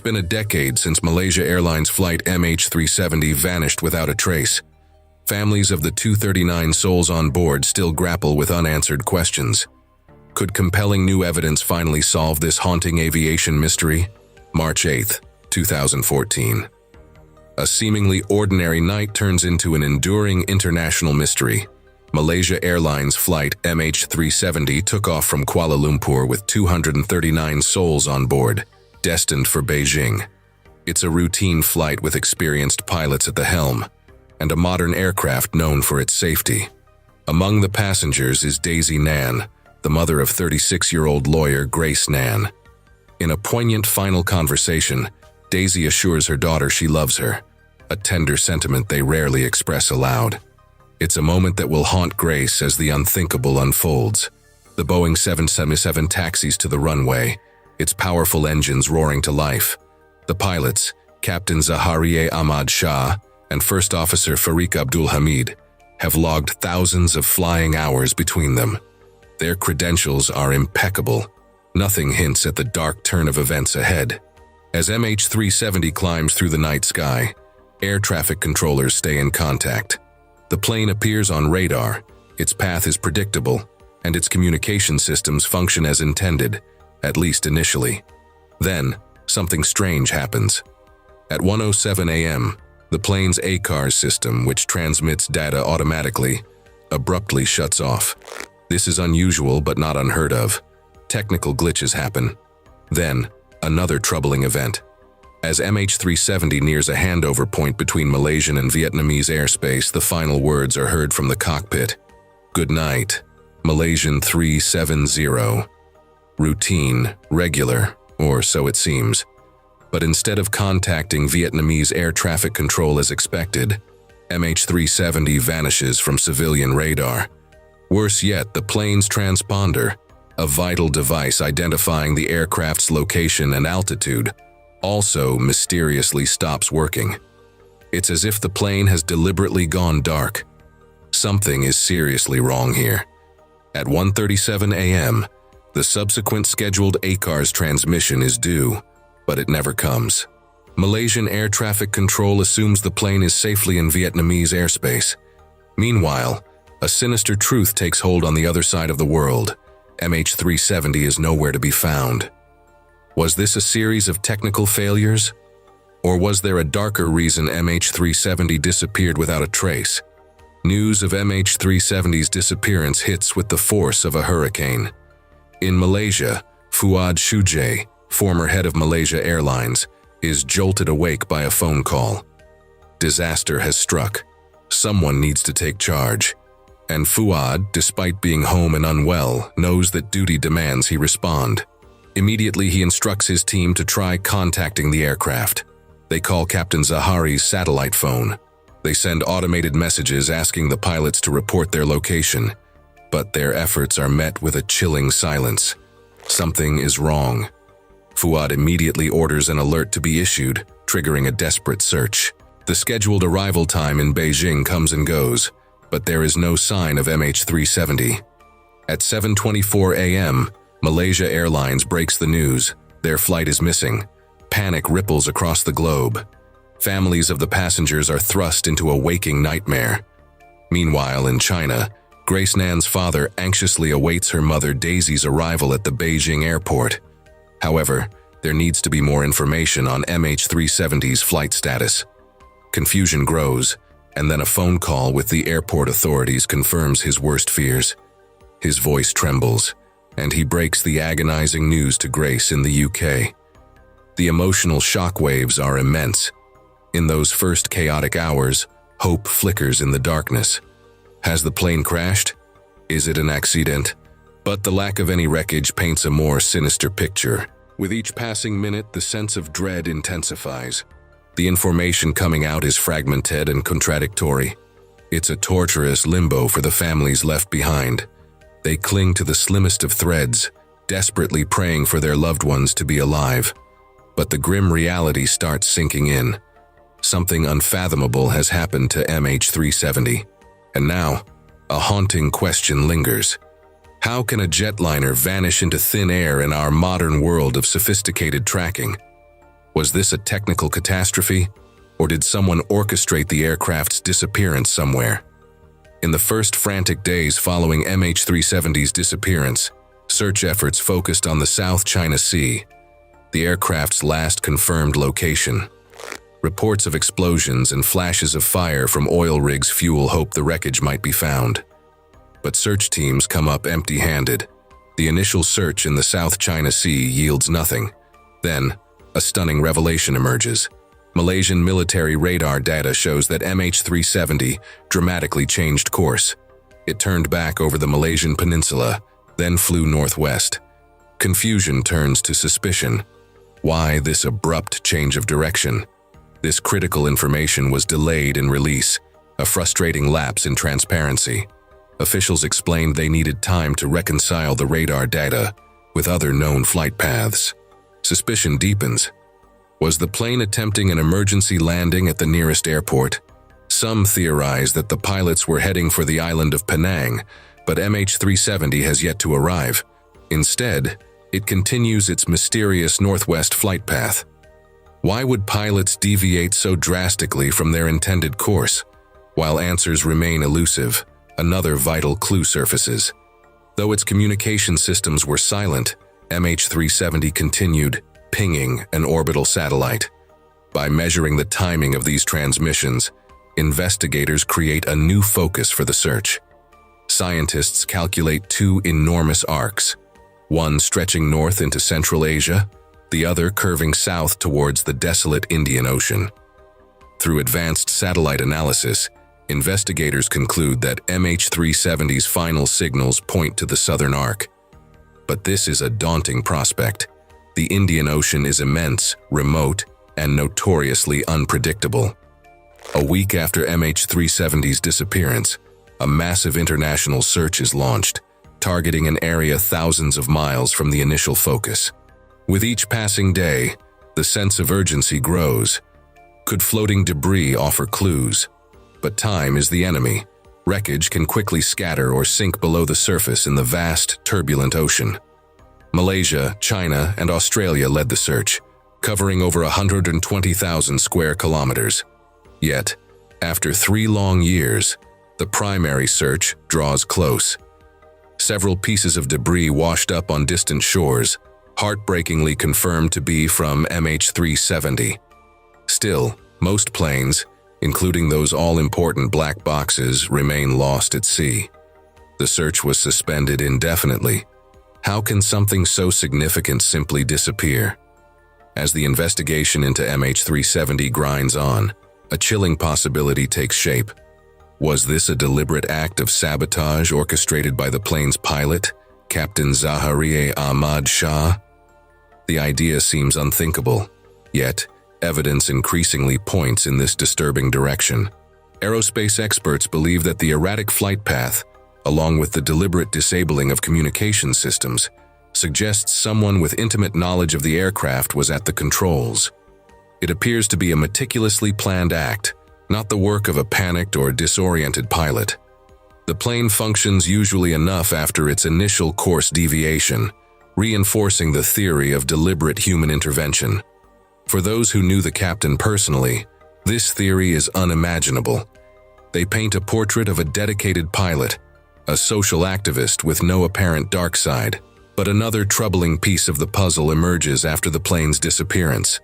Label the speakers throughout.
Speaker 1: It's been a decade since Malaysia Airlines flight MH370 vanished without a trace. Families of the 239 souls on board still grapple with unanswered questions. Could compelling new evidence finally solve this haunting aviation mystery? March 8, 2014. A seemingly ordinary night turns into an enduring international mystery. Malaysia Airlines flight MH370 took off from Kuala Lumpur with 239 souls on board, destined for Beijing. It's a routine flight with experienced pilots at the helm, and a modern aircraft known for its safety. Among the passengers is Daisy Nan, the mother of 36-year-old lawyer Grace Nan. In a poignant final conversation, Daisy assures her daughter she loves her, a tender sentiment they rarely express aloud. It's a moment that will haunt Grace as the unthinkable unfolds. The Boeing 777 taxis to the runway, its powerful engines roaring to life. The pilots, Captain Zaharieh Ahmad Shah and First Officer Fariq Abdul Hamid, have logged thousands of flying hours between them. Their credentials are impeccable. Nothing hints at the dark turn of events ahead. As MH370 climbs through the night sky, air traffic controllers stay in contact. The plane appears on radar, its path is predictable, and its communication systems function as intended, at least initially. Then, something strange happens. At 1:07 a.m., the plane's ACARS system, which transmits data automatically, abruptly shuts off. This is unusual but not unheard of. Technical glitches happen. Then, another troubling event. As MH370 nears a handover point between Malaysian and Vietnamese airspace, the final words are heard from the cockpit. "Good night, Malaysian 370. Routine, regular, or so it seems. But instead of contacting Vietnamese air traffic control as expected, MH370 vanishes from civilian radar. Worse yet, the plane's transponder, a vital device identifying the aircraft's location and altitude, also mysteriously stops working. It's as if the plane has deliberately gone dark. Something is seriously wrong here. At 1:37 a.m., the subsequent scheduled ACARS transmission is due, but it never comes. Malaysian air traffic control assumes the plane is safely in Vietnamese airspace. Meanwhile, a sinister truth takes hold on the other side of the world. MH370 is nowhere to be found. Was this a series of technical failures? Or was there a darker reason MH370 disappeared without a trace? News of MH370's disappearance hits with the force of a hurricane. In Malaysia, Fuad Shujai, former head of Malaysia Airlines, is jolted awake by a phone call. Disaster has struck. Someone needs to take charge. And Fuad, despite being home and unwell, knows that duty demands he respond. Immediately, he instructs his team to try contacting the aircraft. They call Captain Zahari's satellite phone. They send automated messages asking the pilots to report their location, but their efforts are met with a chilling silence. Something is wrong. Fuad immediately orders an alert to be issued, triggering a desperate search. The scheduled arrival time in Beijing comes and goes, but there is no sign of MH370. At 7:24 a.m., Malaysia Airlines breaks the news. Their flight is missing. Panic ripples across the globe. Families of the passengers are thrust into a waking nightmare. Meanwhile, in China, Grace Nan's father anxiously awaits her mother Daisy's arrival at the Beijing airport. However, there needs to be more information on MH370's flight status. Confusion grows, and then a phone call with the airport authorities confirms his worst fears. His voice trembles, and he breaks the agonizing news to Grace in the UK. The emotional shockwaves are immense. In those first chaotic hours, hope flickers in the darkness. Has the plane crashed? Is it an accident? But the lack of any wreckage paints a more sinister picture. With each passing minute, the sense of dread intensifies. The information coming out is fragmented and contradictory. It's a torturous limbo for the families left behind. They cling to the slimmest of threads, desperately praying for their loved ones to be alive. But the grim reality starts sinking in. Something unfathomable has happened to MH370. And now, a haunting question lingers. How can a jetliner vanish into thin air in our modern world of sophisticated tracking? Was this a technical catastrophe, or did someone orchestrate the aircraft's disappearance somewhere? In the first frantic days following MH370's disappearance, search efforts focused on the South China Sea, the aircraft's last confirmed location. Reports of explosions and flashes of fire from oil rigs fuel hope the wreckage might be found. But search teams come up empty-handed. The initial search in the South China Sea yields nothing. Then, a stunning revelation emerges. Malaysian military radar data shows that MH370 dramatically changed course. It turned back over the Malaysian peninsula, then flew northwest. Confusion turns to suspicion. Why this abrupt change of direction? This critical information was delayed in release, a frustrating lapse in transparency. Officials explained they needed time to reconcile the radar data with other known flight paths. Suspicion deepens. Was the plane attempting an emergency landing at the nearest airport? Some theorize that the pilots were heading for the island of Penang, but MH370 has yet to arrive. Instead, it continues its mysterious northwest flight path. Why would pilots deviate so drastically from their intended course? While answers remain elusive, another vital clue surfaces. Though its communication systems were silent, MH370 continued pinging an orbital satellite. By measuring the timing of these transmissions, investigators create a new focus for the search. Scientists calculate two enormous arcs, one stretching north into Central Asia, the other curving south towards the desolate Indian Ocean. Through advanced satellite analysis, investigators conclude that MH370's final signals point to the southern arc. But this is a daunting prospect. The Indian Ocean is immense, remote, and notoriously unpredictable. A week after MH370's disappearance, a massive international search is launched, targeting an area thousands of miles from the initial focus. With each passing day, the sense of urgency grows. Could floating debris offer clues? But time is the enemy. Wreckage can quickly scatter or sink below the surface in the vast, turbulent ocean. Malaysia, China, and Australia led the search, covering over 120,000 square kilometers. Yet, after 3 long years, the primary search draws close. Several pieces of debris washed up on distant shores, heartbreakingly confirmed to be from MH370. Still, most planes, including those all-important black boxes, remain lost at sea. The search was suspended indefinitely. How can something so significant simply disappear? As the investigation into MH370 grinds on, a chilling possibility takes shape. Was this a deliberate act of sabotage orchestrated by the plane's pilot, Captain Zaharieh Ahmad Shah? The idea seems unthinkable, yet evidence increasingly points in this disturbing direction. Aerospace experts believe that the erratic flight path, along with the deliberate disabling of communication systems, suggests someone with intimate knowledge of the aircraft was at the controls. It appears to be a meticulously planned act, not the work of a panicked or disoriented pilot. The plane functions usually enough after its initial course deviation, reinforcing the theory of deliberate human intervention. For those who knew the captain personally, this theory is unimaginable. They paint a portrait of a dedicated pilot, a social activist with no apparent dark side. But another troubling piece of the puzzle emerges after the plane's disappearance.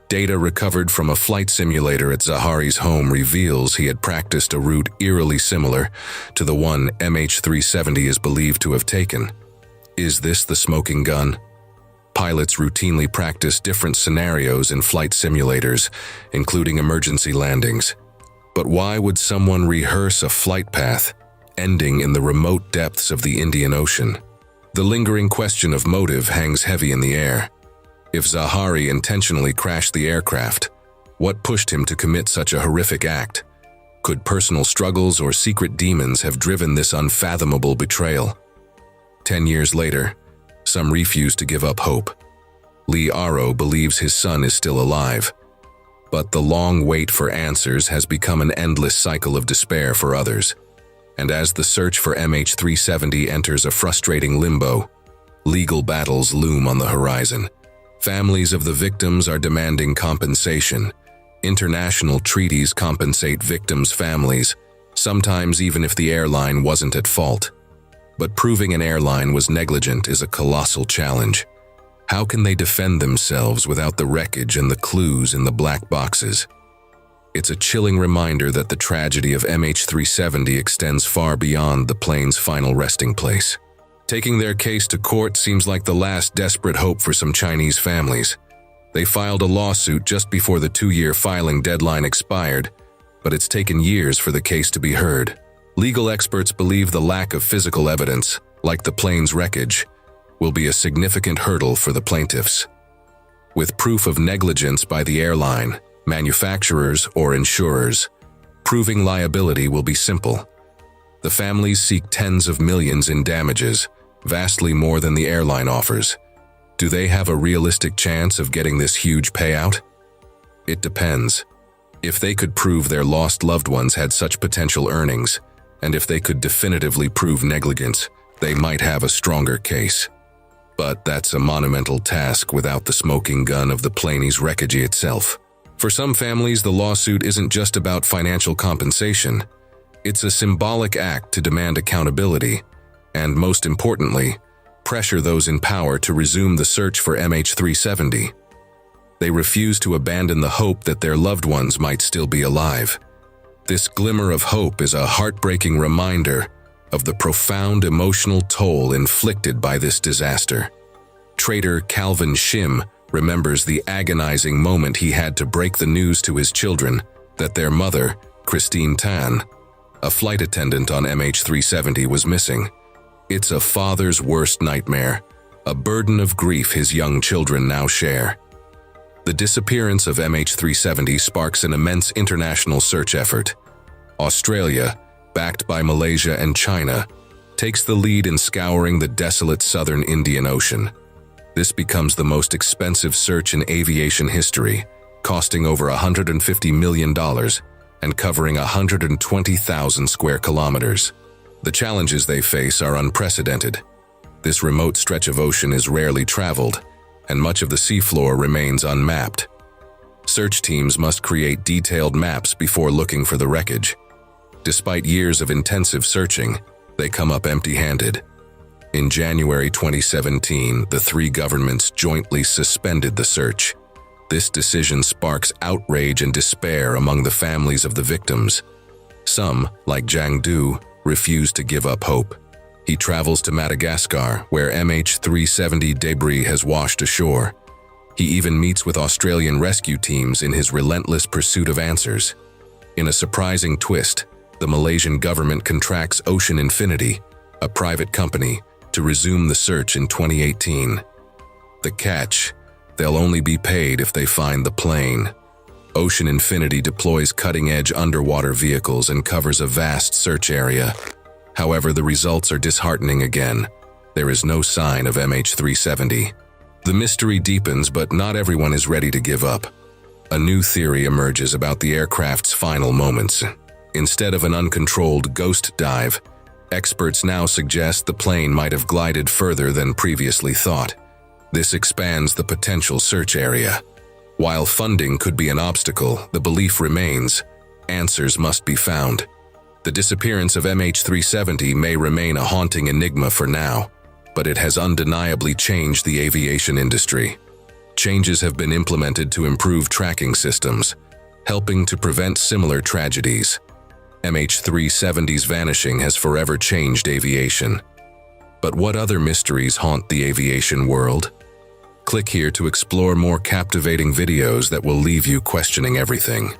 Speaker 1: Data recovered from a flight simulator at Zahari's home reveals he had practiced a route eerily similar to the one MH370 is believed to have taken. Is this the smoking gun? Pilots routinely practice different scenarios in flight simulators, including emergency landings. But why would someone rehearse a flight path, ending in the remote depths of the Indian Ocean? The lingering question of motive hangs heavy in the air. If Zahari intentionally crashed the aircraft, what pushed him to commit such a horrific act? Could personal struggles or secret demons have driven this unfathomable betrayal? 10 years later, some refuse to give up hope. Lee Aro believes his son is still alive. But the long wait for answers has become an endless cycle of despair for others. And as the search for MH370 enters a frustrating limbo, legal battles loom on the horizon. Families of the victims are demanding compensation. International treaties compensate victims' families, sometimes even if the airline wasn't at fault. But proving an airline was negligent is a colossal challenge. How can they defend themselves without the wreckage and the clues in the black boxes? It's a chilling reminder that the tragedy of MH370 extends far beyond the plane's final resting place. Taking their case to court seems like the last desperate hope for some Chinese families. They filed a lawsuit just before the 2-year filing deadline expired, but it's taken years for the case to be heard. Legal experts believe the lack of physical evidence, like the plane's wreckage, will be a significant hurdle for the plaintiffs. With proof of negligence by the airline, manufacturers, or insurers, proving liability will be simple. The families seek tens of millions in damages, vastly more than the airline offers. Do they have a realistic chance of getting this huge payout? It depends. If they could prove their lost loved ones had such potential earnings, and if they could definitively prove negligence, they might have a stronger case. But that's a monumental task without the smoking gun of the plane's wreckage itself. For some families, the lawsuit isn't just about financial compensation. It's a symbolic act to demand accountability, and most importantly, pressure those in power to resume the search for MH370. They refuse to abandon the hope that their loved ones might still be alive. This glimmer of hope is a heartbreaking reminder of the profound emotional toll inflicted by this disaster. Trader Calvin Shim remembers the agonizing moment he had to break the news to his children that their mother, Christine Tan, a flight attendant on MH370, was missing. It's a father's worst nightmare, a burden of grief his young children now share. The disappearance of MH370 sparks an immense international search effort. Australia, backed by Malaysia and China, takes the lead in scouring the desolate southern Indian Ocean. This becomes the most expensive search in aviation history, costing over $150 million and covering 120,000 square kilometers. The challenges they face are unprecedented. This remote stretch of ocean is rarely traveled, and much of the seafloor remains unmapped. Search teams must create detailed maps before looking for the wreckage. Despite years of intensive searching, they come up empty-handed. In January 2017, the 3 governments jointly suspended the search. This decision sparks outrage and despair among the families of the victims. Some, like Zhang Du, refuse to give up hope. He travels to Madagascar, where MH370 debris has washed ashore. He even meets with Australian rescue teams in his relentless pursuit of answers. In a surprising twist, the Malaysian government contracts Ocean Infinity, a private company, to resume the search in 2018. The catch: they'll only be paid if they find the plane. Ocean Infinity deploys cutting-edge underwater vehicles and covers a vast search area. However, the results are disheartening again. There is no sign of MH370. The mystery deepens, but not everyone is ready to give up. A new theory emerges about the aircraft's final moments. Instead of an uncontrolled ghost dive, experts now suggest the plane might have glided further than previously thought. This expands the potential search area. While funding could be an obstacle, the belief remains: answers must be found. The disappearance of MH370 may remain a haunting enigma for now, but it has undeniably changed the aviation industry. Changes have been implemented to improve tracking systems, helping to prevent similar tragedies. MH370's vanishing has forever changed aviation. But what other mysteries haunt the aviation world? Click here to explore more captivating videos that will leave you questioning everything.